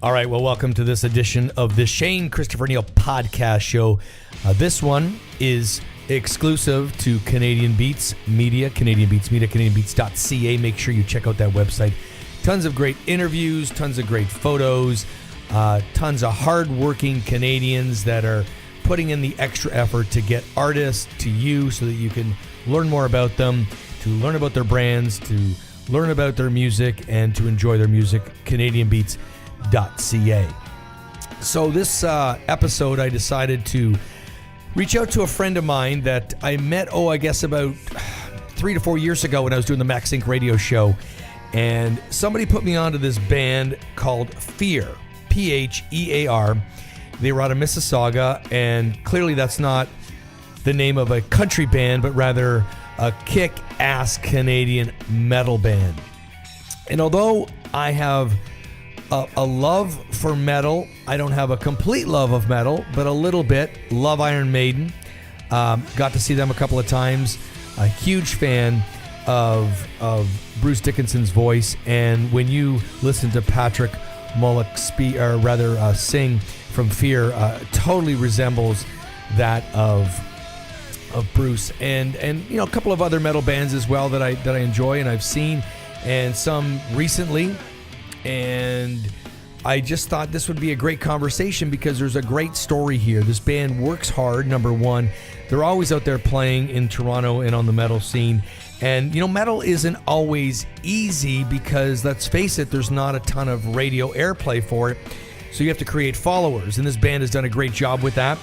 All right, well, welcome to this edition of the Shane Christopher Neal podcast show. This one is exclusive to Canadian Beats Media, canadianbeats.ca. Make sure you check out that website. Tons of great interviews, tons of great photos, tons of hardworking Canadians that are putting in the extra effort to get artists to you so that you can learn more about them, to learn about their brands, to learn about their music, and to enjoy their music. canadianbeats.ca. So this episode, I decided to reach out to a friend of mine that I met, I guess about 3 to 4 years ago when I was doing the Max Inc. radio show. And somebody put me onto this band called Phear, Phear. They were out of Mississauga, and clearly that's not the name of a country band, but rather a kick-ass Canadian metal band. And although I have a love for metal, I don't have a complete love of metal, but a little bit. Love Iron Maiden. Got to see them a couple of times. A huge fan of Bruce Dickinson's voice, and when you listen to Patrick Mulock sing from Phear, totally resembles that of Bruce, and you know, a couple of other metal bands as well that I enjoy and I've seen, and some recently. And I just thought this would be a great conversation because there's a great story here. This band works hard, number one. They're always out there playing in Toronto and on the metal scene. And, you know, metal isn't always easy because, let's face it, there's not a ton of radio airplay for it. So you have to create followers. And this band has done a great job with that.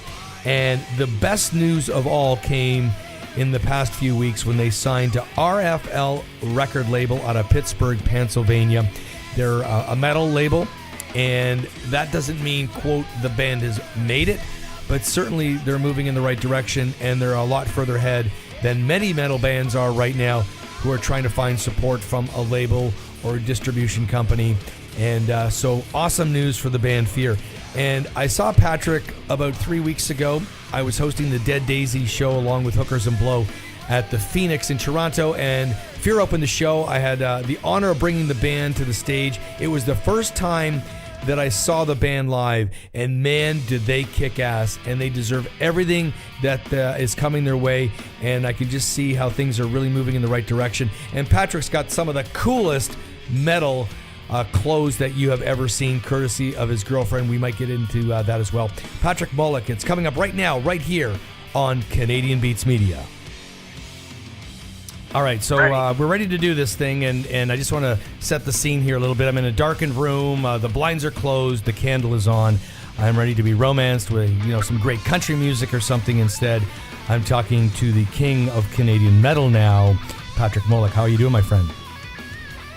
And the best news of all came in the past few weeks when they signed to RFL record label out of Pittsburgh, Pennsylvania. They're a metal label, and that doesn't mean, quote, the band has made it, but certainly they're moving in the right direction, and they're a lot further ahead than many metal bands are right now who are trying to find support from a label or a distribution company. And so awesome news for the band Phear. And I saw Patrick about 3 weeks ago. I was hosting the Dead Daisies show along with Hookers and Blow at the Phoenix in Toronto, and Phear opened the show. I had the honor of bringing the band to the stage. It was the first time that I saw the band live, and man, did they kick ass, and they deserve everything that is coming their way, and I can just see how things are really moving in the right direction. And Patrick's got some of the coolest metal clothes that you have ever seen, courtesy of his girlfriend. We might get into that as well. Patrick Mulock, it's coming up right now, right here on Canadian Beats Media. All right, so we're ready to do this thing, and I just want to set the scene here a little bit. I'm in a darkened room. The blinds are closed. The candle is on. I'm ready to be romanced with, you know, some great country music or something instead. I'm talking to the king of Canadian metal now, Patrick Mulock. How are you doing, my friend?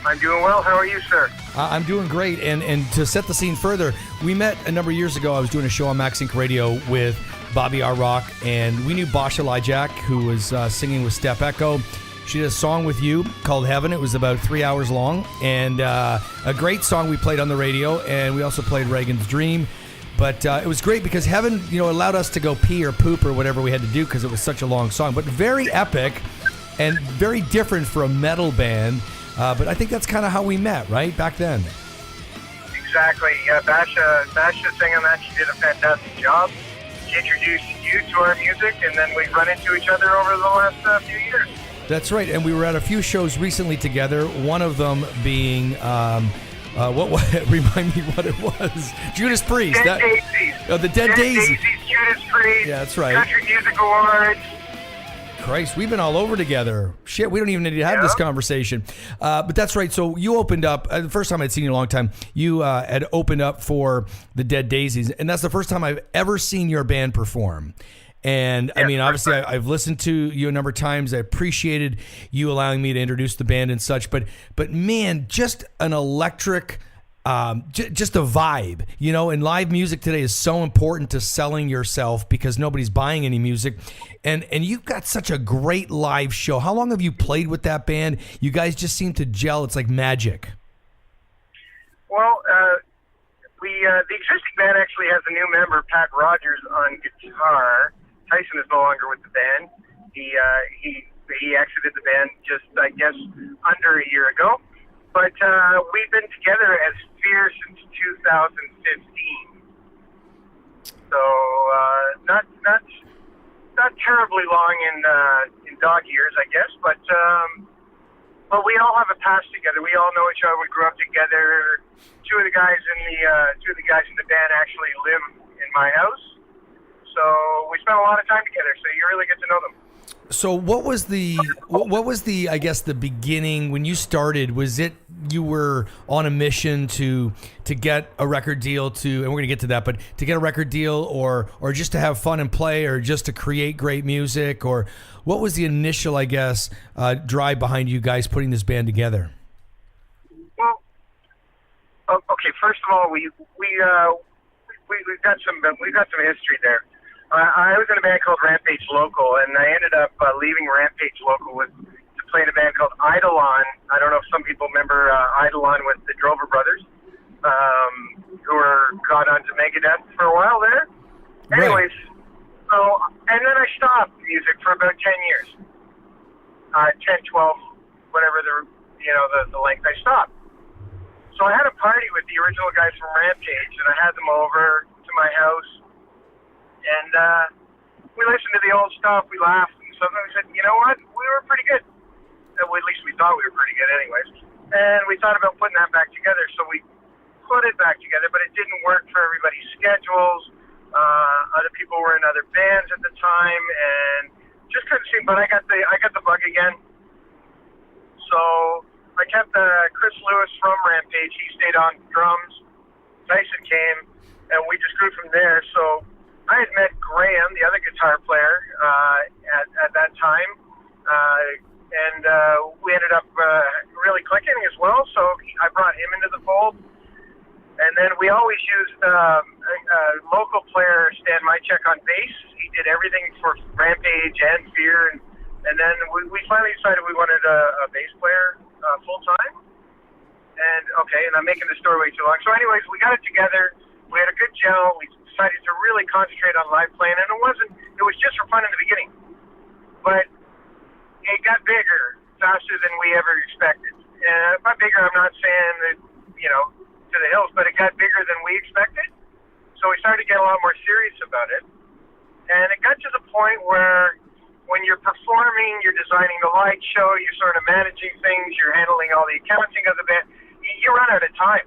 I'm doing well. How are you, sir? I'm doing great. And to set the scene further, we met a number of years ago. I was doing a show on Max Inc. Radio with Bobby R. Rock, and we knew Basha Lijak, who was singing with Step Echo. She did a song with you called Heaven. It was about 3 hours long, and a great song we played on the radio, and we also played Reagan's Dream. But it was great because Heaven, you know, allowed us to go pee or poop or whatever we had to do because it was such a long song, but very epic and very different for a metal band. But I think that's kind of how we met, right, back then. Exactly. Yeah, Basha sang on that. She did a fantastic job. She introduced you to our music, and then we've run into each other over the last few years. That's right, and we were at a few shows recently together. One of them being, remind me what it was. Judas Priest. Dead Daisies. Oh, the Dead Daisies. Judas Priest. Yeah, that's right. Country Music Awards. Christ, we've been all over together. Shit, we don't even need to have this conversation. But that's right. So you opened up, the first time I'd seen you in a long time, you had opened up for the Dead Daisies, and that's the first time I've ever seen your band perform. And I mean, obviously, I've listened to you a number of times. I appreciated you allowing me to introduce the band and such. But man, just an electric, just a vibe, you know. And live music today is so important to selling yourself because nobody's buying any music. And you've got such a great live show. How long have you played with that band? You guys just seem to gel. It's like magic. Well, the existing band actually has a new member, Pat Rogers, on guitar. Tyson is no longer with the band. He exited the band just, I guess, under a year ago. But we've been together as Phear since 2015. So not terribly long in dog years, I guess. But we all have a past together. We all know each other. We grew up together. Two of the guys in the band actually live in my house. So we spent a lot of time together. So you really get to know them. So what was the I guess the beginning when you started? Was it you were on a mission to get a record deal and we're gonna get to that, but to get a record deal or just to have fun and play or just to create great music, or what was the initial, I guess, drive behind you guys putting this band together? Well, okay. First of all, we've got some history there. I was in a band called Rampage Local, and I ended up leaving Rampage Local to play in a band called Eidolon. I don't know if some people remember Eidolon with the Drover Brothers, who were got onto Megadeth for a while there. Anyways, so, and then I stopped music for about 10 years. 10, 12, whatever the length I stopped. So I had a party with the original guys from Rampage, and I had them over to my house. And we listened to the old stuff, we laughed, and something we said, you know what, we were pretty good. Well, at least we thought we were pretty good anyways. And we thought about putting that back together, so we put it back together, but it didn't work for everybody's schedules. Other people were in other bands at the time, and just couldn't see, but I got the bug again. So I kept Chris Lewis from Rampage, he stayed on drums, Tyson came, and we just grew from there. So I had met Graham, the other guitar player, at that time, and we ended up really clicking as well, so I brought him into the fold. And then we always used a local player, Stan Mychek, on bass. He did everything for Rampage and Phear, and then we finally decided we wanted a bass player full-time. And I'm making the story way too long. So anyways, we got it together. We had a good gel. We decided to really concentrate on live playing, and it was just for fun in the beginning, but it got bigger faster than we ever expected. And by bigger, I'm not saying that, to the hills, but it got bigger than we expected. So we started to get a lot more serious about it, and it got to the point where when you're performing, you're designing the light show, you're sort of managing things, you're handling all the accounting of the band, you run out of time.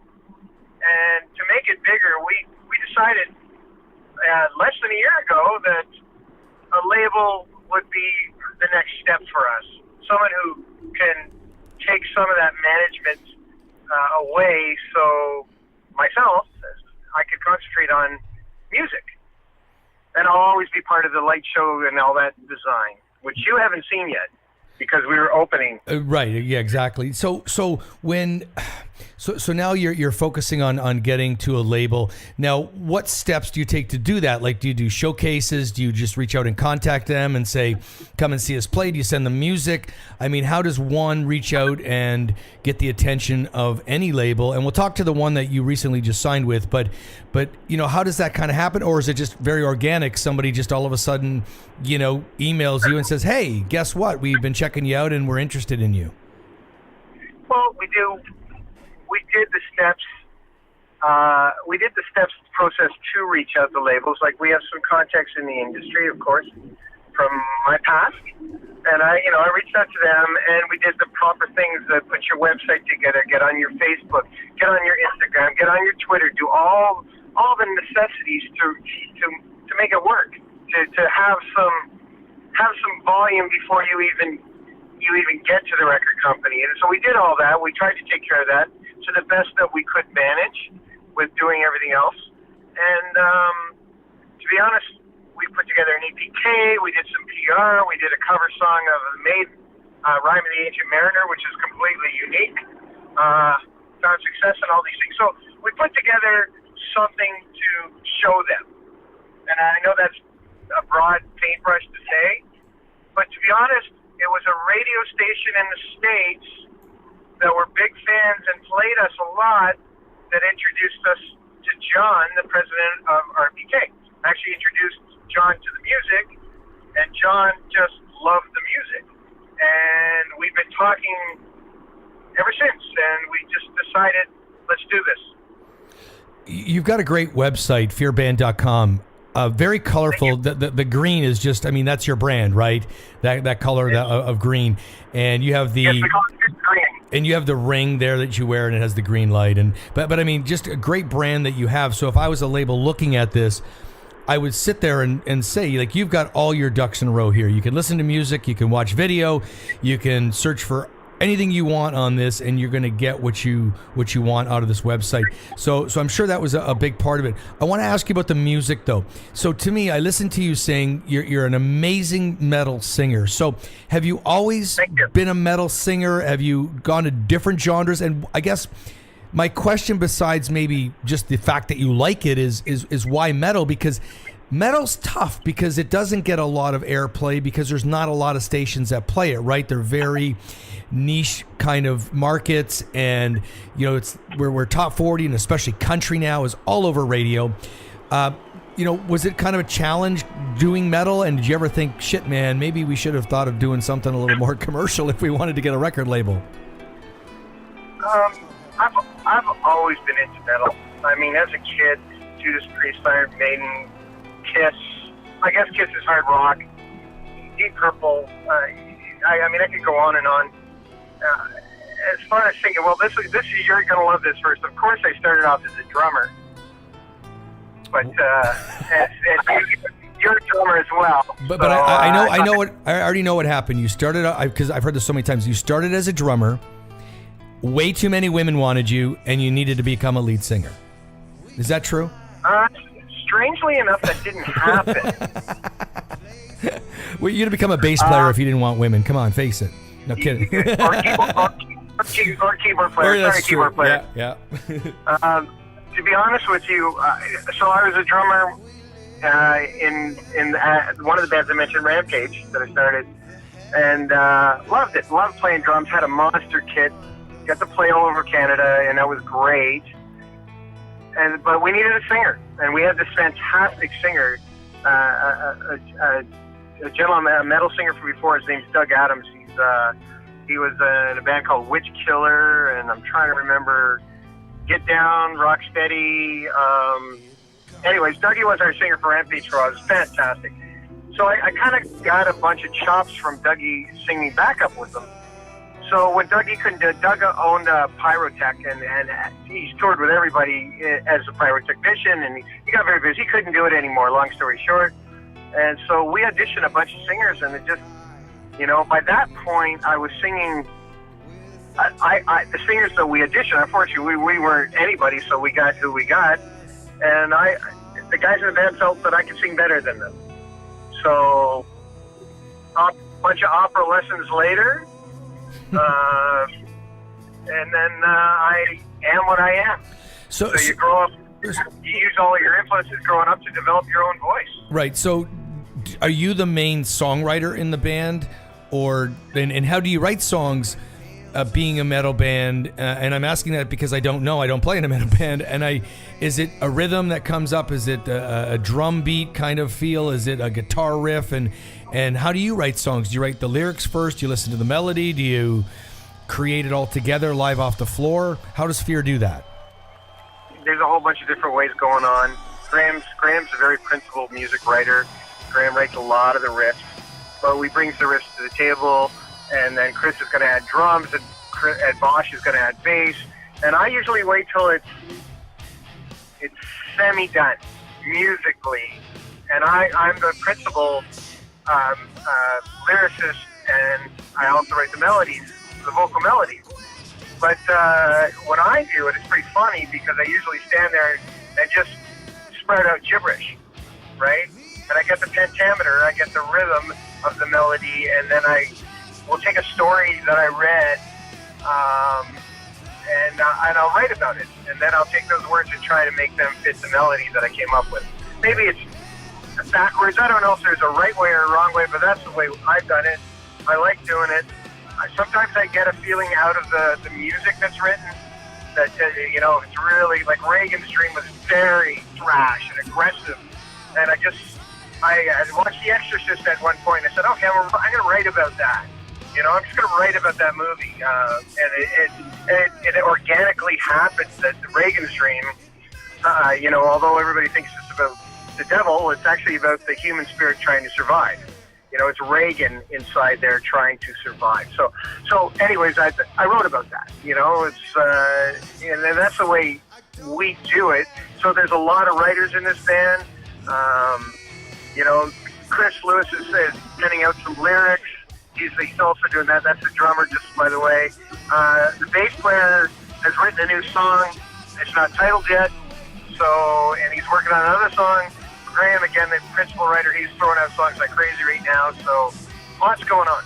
And to make it bigger, we decided less than a year ago that a label would be the next step for us. Someone who can take some of that management away, so myself, I could concentrate on music. And I'll always be part of the light show and all that design, which you haven't seen yet because we were opening. Right. Yeah, exactly. So now you're focusing on getting to a label. Now, what steps do you take to do that? Like, do you do showcases? Do you just reach out and contact them and say, come and see us play? Do you send them music? I mean, how does one reach out and get the attention of any label? And we'll talk to the one that you recently just signed with, but how does that kind of happen? Or is it just very organic? Somebody just all of a sudden, emails you and says, hey, guess what? We've been checking you out and we're interested in you. Well, we did the steps. We did the steps process to reach out to labels. Like, we have some contacts in the industry, of course, from my past, and I reached out to them, and we did the proper things that put your website together, get on your Facebook, get on your Instagram, get on your Twitter, do all the necessities to make it work, to have some volume before you even get to the record company. And so we did all that. We tried to take care of that to the best that we could manage with doing everything else. And to be honest, we put together an EPK, we did some PR, we did a cover song of the Maiden, Rhyme of the Ancient Mariner, which is completely unique, found success and all these things. So we put together something to show them. And I know that's a broad paintbrush to say, but to be honest, it was a radio station in the States that were big fans and played us a lot that introduced us to John, the president of RPK. Actually introduced John to the music, and John just loved the music. And we've been talking ever since. And we just decided, let's do this. You've got a great website, fearband.com. Very colorful. The green is just, I mean, that's your brand, right? That color of green. And you have the... Yes, we call it green. And you have the ring there that you wear, and it has the green light. But I mean, just a great brand that you have. So if I was a label looking at this, I would sit there and say, like, you've got all your ducks in a row here. You can listen to music, you can watch video, you can search for anything you want on this, and you're going to get what you want out of this website. So I'm sure that was a big part of it. I want to ask you about the music, though. So to me, I listened to you saying you're an amazing metal singer. So have you always been a metal singer? Have you gone to different genres? And I guess my question, besides maybe just the fact that you like it, is why metal? Because metal's tough, because it doesn't get a lot of airplay, because there's not a lot of stations that play it, right? They're very niche kind of markets, and you know, it's we're top 40, and especially country now is all over radio. You know, was it kind of a challenge doing metal? And did you ever think, shit, man, maybe we should have thought of doing something a little more commercial if we wanted to get a record label? I've always been into metal. I mean, as a kid, Judas Priest, Iron Maiden, Kiss. I guess Kiss is hard rock. Deep Purple. I mean, I could go on and on. As far as singing, well, this is you're gonna love this verse. Of course, I started off as a drummer, but you're a drummer as well. But I know what I already know what happened. You started because I've heard this so many times. You started as a drummer. Way too many women wanted you, and you needed to become a lead singer. Is that true? Strangely enough, that didn't happen. Well, you'd become a bass player if you didn't want women. Come on, face it. No kidding. or keyboard player. Sorry, keyboard player. Yeah. To be honest with you, so I was a drummer in one of the bands I mentioned, Rampage, that I started, and loved it. Loved playing drums. Had a monster kit. Got to play all over Canada, and that was great. But we needed a singer, and we had this fantastic singer, a gentleman, a metal singer from before. His name's Doug Adams. He was in a band called Witch Killer, and I'm trying to remember Get Down, Rocksteady. Anyways, Dougie was our singer for Rampage for us. It was fantastic. So I kind of got a bunch of chops from Dougie singing backup with them. So when Dougie couldn't do it, Doug owned Pyrotech, and he toured with everybody as a pyrotechnician, and he got very busy. He couldn't do it anymore, long story short. And so we auditioned a bunch of singers, and it just, you know, by that point, I was singing. The singers that we auditioned, unfortunately, we weren't anybody, so we got who we got. And the guys in the band felt that I could sing better than them. So a bunch of opera lessons later, and then I am what I am. So you grow up, you use all of your influences growing up to develop your own voice. Right. So are you the main songwriter in the band, and how do you write songs? Being a metal band, and I'm asking that because I don't know. I don't play in a metal band, and is it a rhythm that comes up? Is it a drum beat kind of feel? Is it a guitar riff? And how do you write songs? Do you write the lyrics first? Do you listen to the melody? Do you create it all together live off the floor? How does Phear do that? There's a whole bunch of different ways going on. Graham's a very principled music writer. Graham writes a lot of the riffs, but he brings the riffs to the table. And then Chris is going to add drums, and Bosch is going to add bass. And I usually wait till it's semi-done musically. And I'm the principal lyricist, and I also write the melodies, the vocal melodies. But when I do it, it's pretty funny because I usually stand there and just spread out gibberish, right? And I get the pentameter, I get the rhythm of the melody, and then we'll take a story that I read, and I'll write about it. And then I'll take those words and try to make them fit the melody that I came up with. Maybe it's backwards. I don't know if there's a right way or a wrong way, but that's the way I've done it. I like doing it. Sometimes I get a feeling out of the music that's written that, it's really, like Reagan's Dream was very thrash and aggressive. And I watched The Exorcist at one point, and I said, okay, I'm going to write about that. I'm just going to write about that movie. And it organically happened that the Reagan's Dream, although everybody thinks it's about the devil, it's actually about the human spirit trying to survive. It's Reagan inside there trying to survive. So anyways, I wrote about that. And that's the way we do it. So there's a lot of writers in this band. Chris Lewis is sending out some lyrics. He's also doing that. That's the drummer, just by the way. The bass player has written a new song. It's not titled yet. And he's working on another song. Graham, again, the principal writer, he's throwing out songs like crazy right now. So lots going on.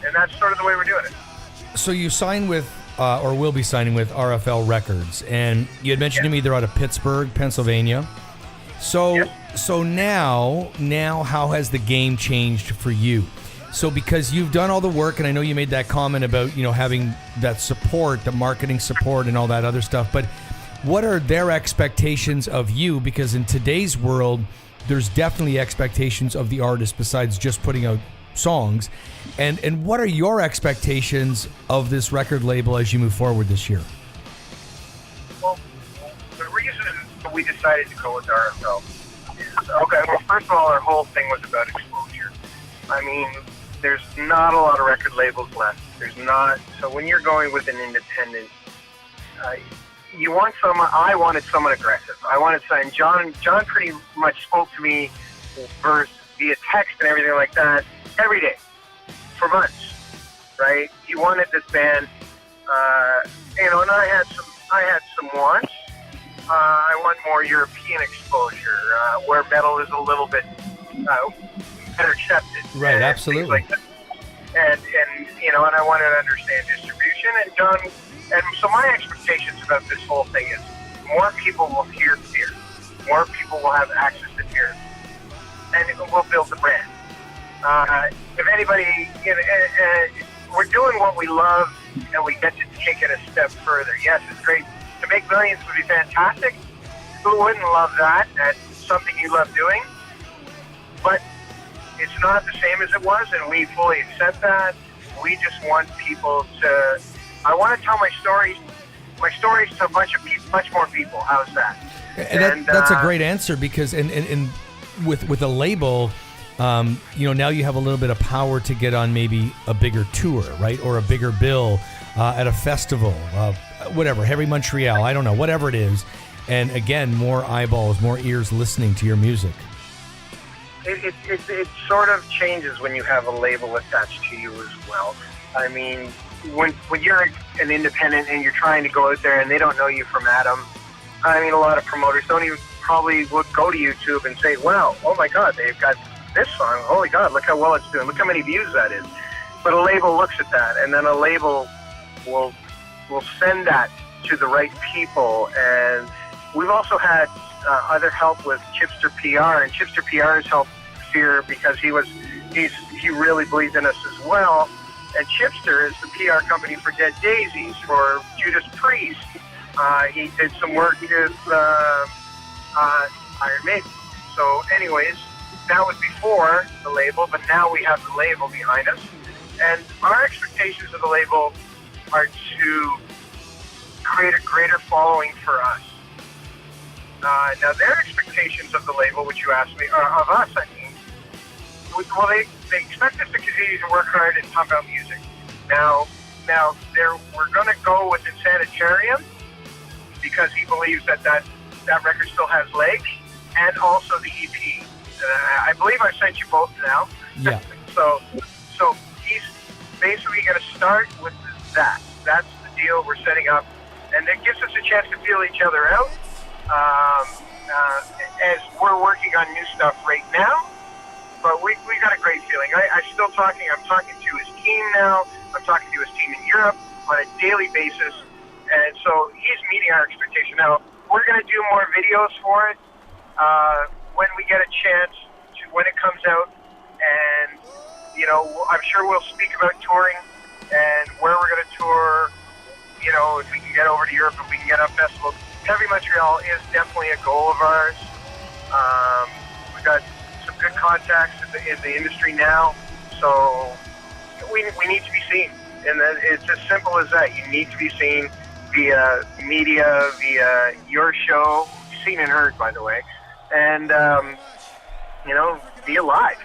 And that's sort of the way we're doing it. So you signed with, or will be signing with RFL Records. And you had mentioned to me they're out of Pittsburgh, Pennsylvania. So now how has the game changed for you? So because you've done all the work, and I know you made that comment about, having that support, the marketing support and all that other stuff, but what are their expectations of you? Because in today's world, there's definitely expectations of the artist besides just putting out songs. And what are your expectations of this record label as you move forward this year? Well, the reason we decided to go with RFL is, well, first of all, our whole thing was about exposure. I mean, there's not a lot of record labels left. There's not. So when you're going with an independent, I wanted someone aggressive. I wanted someone. John pretty much spoke to me first via text and everything like that every day for months, right? He wanted this band, and I had some wants. I want more European exposure, where metal is a little bit better accepted. Right, and absolutely. Like that. And I wanted to understand distribution. And John, and so my expectations about this whole thing is more people will hear Phear. More people will have access to Phear. And we'll build the brand. If anybody, we're doing what we love, and we get to take it a step further. Yes, it's great. To make millions would be fantastic. Who wouldn't love that? That's something you love doing. But it's not the same as it was, and we fully accept that. We just want people to... I want to tell my stories to a much more people. How's that? And that's a great answer, because and with a label, now you have a little bit of power to get on maybe a bigger tour, right, or a bigger bill at a festival, whatever, Heavy Montreal, I don't know, whatever it is. And again, more eyeballs, more ears listening to your music. It sort of changes when you have a label attached to you as well. I mean, when you're an independent and you're trying to go out there and they don't know you from Adam, I mean, a lot of promoters don't even probably would go to YouTube and say, wow, oh my God, they've got this song. Holy God, look how well it's doing. Look how many views that is. But a label looks at that, and then a label will send that to the right people. And we've also had other help with Chipster PR, and Chipster PR has helped Phear because he really believed in us as well. And Chipster is the PR company for Dead Daisies, for Judas Priest. He did some work with Iron Maiden. So anyways, that was before the label, but now we have the label behind us. And our expectations of the label are to create a greater following for us. Now their expectations of the label, which you asked me, of us, I mean, well, they expect us to continue to work hard and pump out music. Now we're going to go with Insanitarium because he believes that record still has legs, and also the EP. I believe I sent you both now. Yeah. So he's basically going to start with that. That's the deal we're setting up, and it gives us a chance to feel each other out as we're working on new stuff right now. But we got a great feeling. I'm talking to his team now. I'm talking to his team in Europe on a daily basis. And so he's meeting our expectation. Now, we're going to do more videos for it when we get a chance, when it comes out. And, I'm sure we'll speak about touring and where we're going to tour, if we can get over to Europe, if we can get on festivals. Heavy Montreal is definitely a goal of ours. We've got some good contacts in the industry now, so we need to be seen, and it's as simple as that. You need to be seen via media, via your show, seen and heard, by the way, and be alive.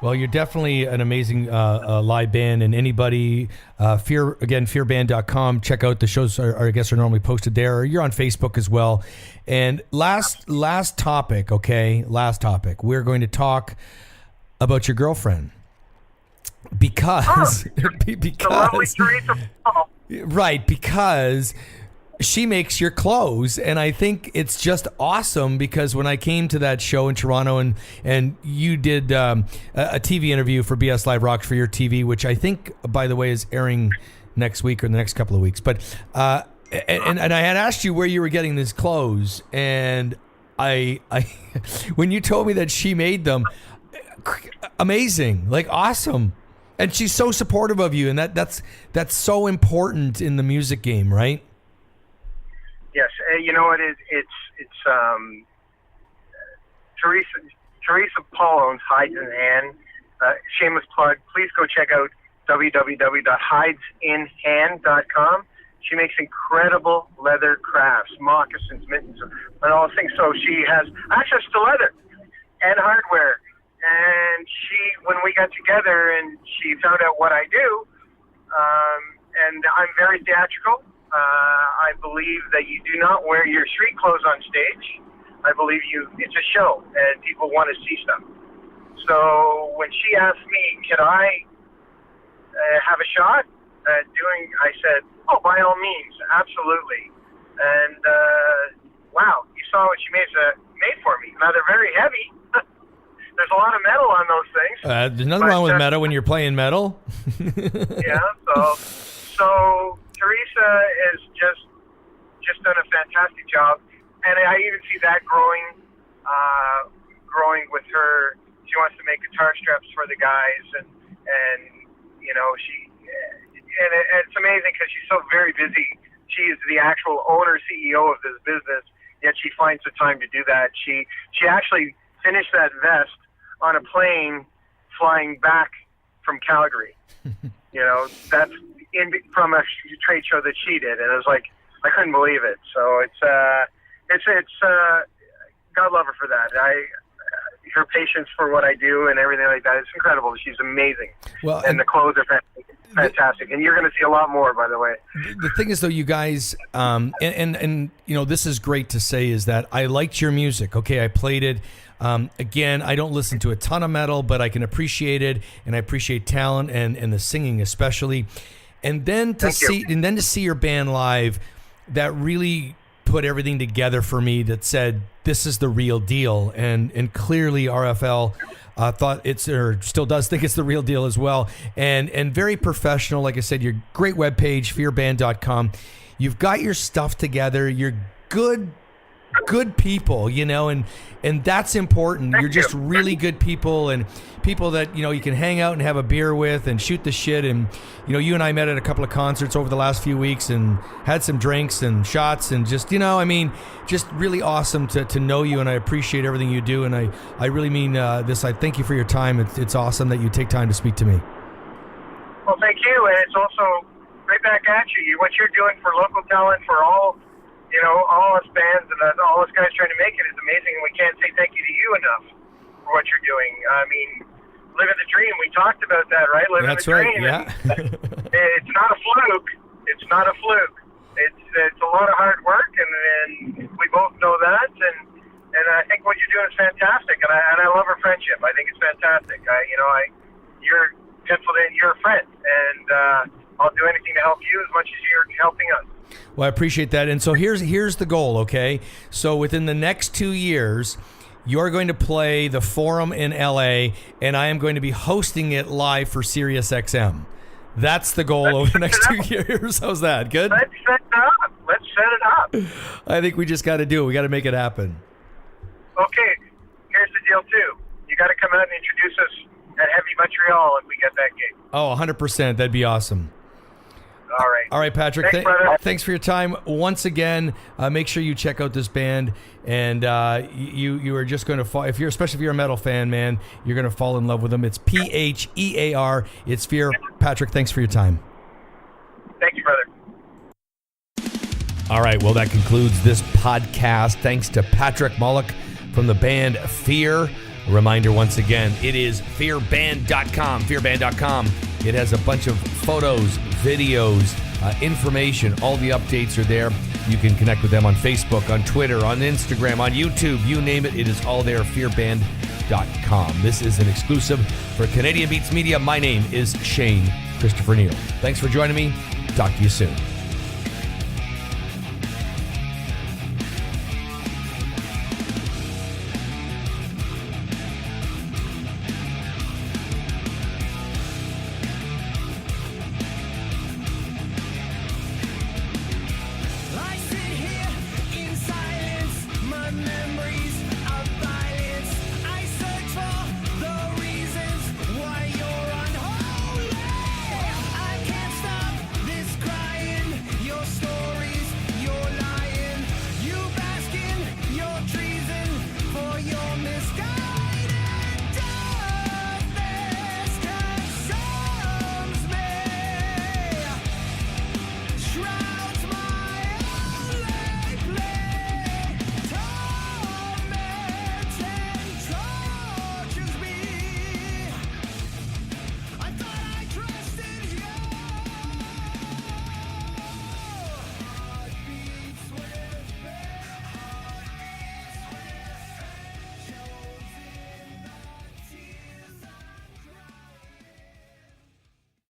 Well, you're definitely an amazing live band, and anybody, Phear, again, phearband.com, check out the shows are normally posted there. You're on Facebook as well. And last topic, we're going to talk about your girlfriend. Because the lovely Teresa Paul. Right, because she makes your clothes, and I think it's just awesome because when I came to that show in Toronto and you did a TV interview for BS Live Rocks for your TV, which I think, by the way, is airing next week or the next couple of weeks. But and I had asked you where you were getting these clothes, and I when you told me that she made them, amazing, like awesome. And she's so supportive of you, and that's so important in the music game, right? Yes, you know what? It's Teresa Paul owns Hides in Hand. Shameless plug. Please go check out www.hidesinhand.com. She makes incredible leather crafts, moccasins, mittens, and all those things. So she has access to leather and hardware. And when we got together and she found out what I do, and I'm very theatrical. I believe that you do not wear your street clothes on stage. I believe it's a show and people want to see stuff. So when she asked me, could I have a shot at doing, I said, oh, by all means, absolutely. And wow, you saw what she made for me. Now they're very heavy. There's a lot of metal on those things. There's nothing wrong with metal when you're playing metal. Yeah, so Teresa has just done a fantastic job, and I even see that growing with her. She wants to make guitar straps for the guys, and it's amazing because she's so very busy. She is the actual owner, CEO of this business, yet she finds the time to do that. She actually finished that vest on a plane flying back from Calgary. That's from a trade show that she did, and it was like I couldn't believe it. So it's God love her for that. Her patience for what I do and everything like that, it's incredible. She's amazing. Well, and the clothes are fantastic, and you're going to see a lot more, by the way. The thing is, though, you guys, and this is great to say, is that I liked your music. Okay, I played it. Again, I don't listen to a ton of metal, but I can appreciate it, and I appreciate talent and the singing especially. And then to see your band live, that really put everything together for me. That said, this is the real deal, and clearly RFL thought still does think it's the real deal as well, and very professional. Like I said, your great webpage, phearband.com. You've got your stuff together. You're good people, and that's important. You're just really good people, and people that you can hang out and have a beer with and shoot the shit. And you and I met at a couple of concerts over the last few weeks and had some drinks and shots, and just just really awesome to know you, and I appreciate everything you do, and I really mean this. I thank you for your time. It's awesome that you take time to speak to me. Well, thank you, and it's also right back at you. What you're doing for local talent, for all us bands and all us guys trying to make it is amazing, and we can't say thank you to you enough for what you're doing. I mean, living the dream. We talked about that, right? Living the dream. Right, yeah. It's not a fluke. It's not a fluke. It's a lot of hard work, and we both know that. And I think what you're doing is fantastic, and I love our friendship. I think it's fantastic. You're Pennsylvania. You're a friend, and I'll do anything to help you as much as you're helping us. Well, I appreciate that. And so here's the goal, okay? So within the next 2 years, you're going to play the Forum in LA, and I am going to be hosting it live for SiriusXM. That's the goal over the next 2 years. How's that? Good? Let's set it up. I think we just got to do it. We got to make it happen. Okay. Here's the deal, too. You got to come out and introduce us at Heavy Montreal if we get that gig. Oh, 100%. That'd be awesome. All right. All right, Patrick. Thanks, brother. Thanks for your time once again. Make sure you check out this band, and you are just going to fall. Especially if you're a metal fan, man, you're going to fall in love with them. It's Phear. It's Phear. Patrick, thanks for your time. Thank you, brother. All right. Well, that concludes this podcast. Thanks to Patrick Mulock from the band Phear. A reminder once again, it is fearband.com. Fearband.com. It has a bunch of photos, videos, information. All the updates are there. You can connect with them on Facebook, on Twitter, on Instagram, on YouTube. You name it. It is all there. Fearband.com. This is an exclusive for Canadian Beats Media. My name is Shane Christopher Neal. Thanks for joining me. Talk to you soon.